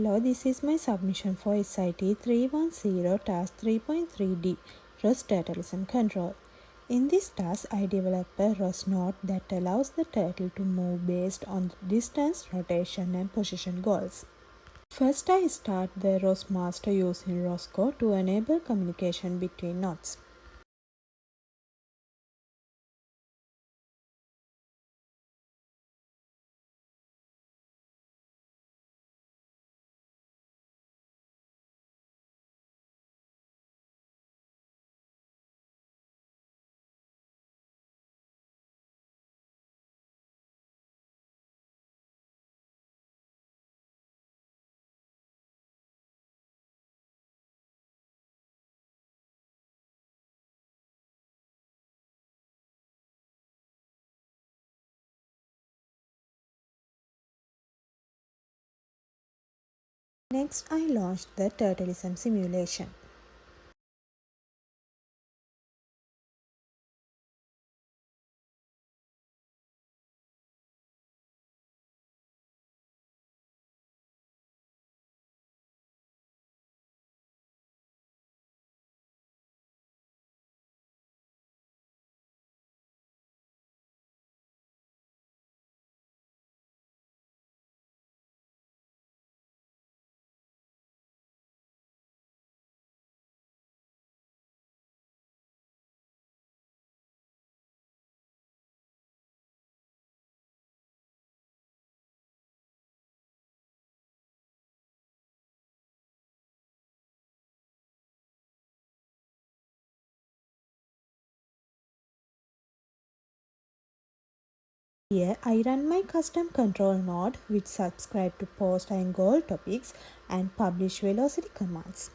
Hello, this is my submission for SIT 310 Task 3.3D ROS Turtleism Control. In this task, I developed a ROS node that allows the turtle to move based on the distance, rotation, and position goals. First, I start the ROS master using ROSCO to enable communication between nodes. Next, I launched the Turtleism simulation. Here I run my custom control node which subscribe to post and goal topics and publish velocity commands.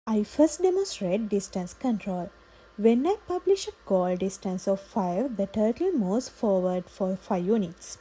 I first demonstrate distance control. When I publish a goal distance of 5, the turtle moves forward for 5 units.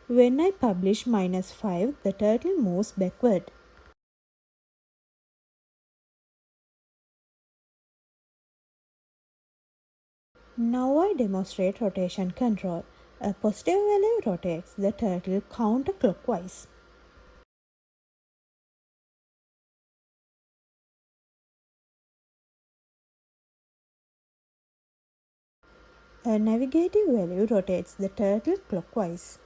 When I publish -5, the turtle moves backward. Now I demonstrate rotation control. A positive value rotates the turtle counterclockwise. A negative value rotates the turtle clockwise.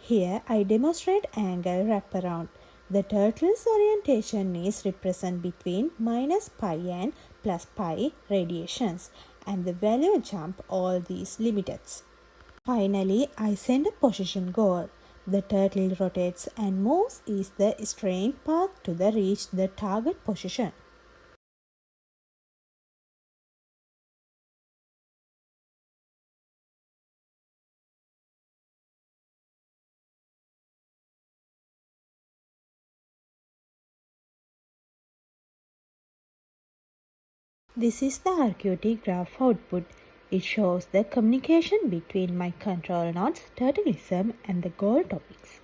Here I demonstrate angle wraparound. The turtle's orientation is represented between -pi and +pi radiations and the value jump all these limits. Finally, I send a position goal. The turtle rotates and moves is the straight path to the reach the target position. This is the RQT graph output. It shows the communication between my control nodes, turtleism, and the goal topics.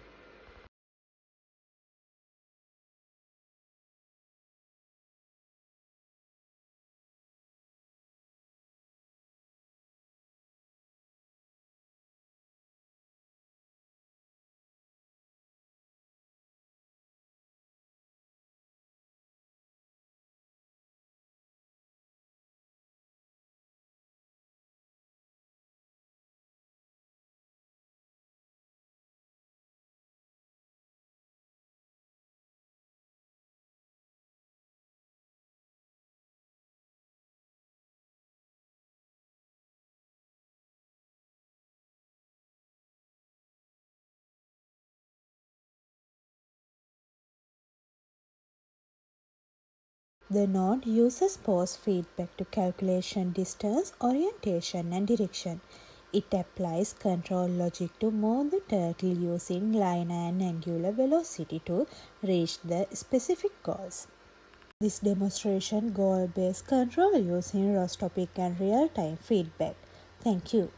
The node uses force feedback to calculation distance, orientation, and direction. It applies control logic to move the turtle using linear and angular velocity to reach the specific goals. This demonstration goal-based control using ROS topic and real-time feedback. Thank you.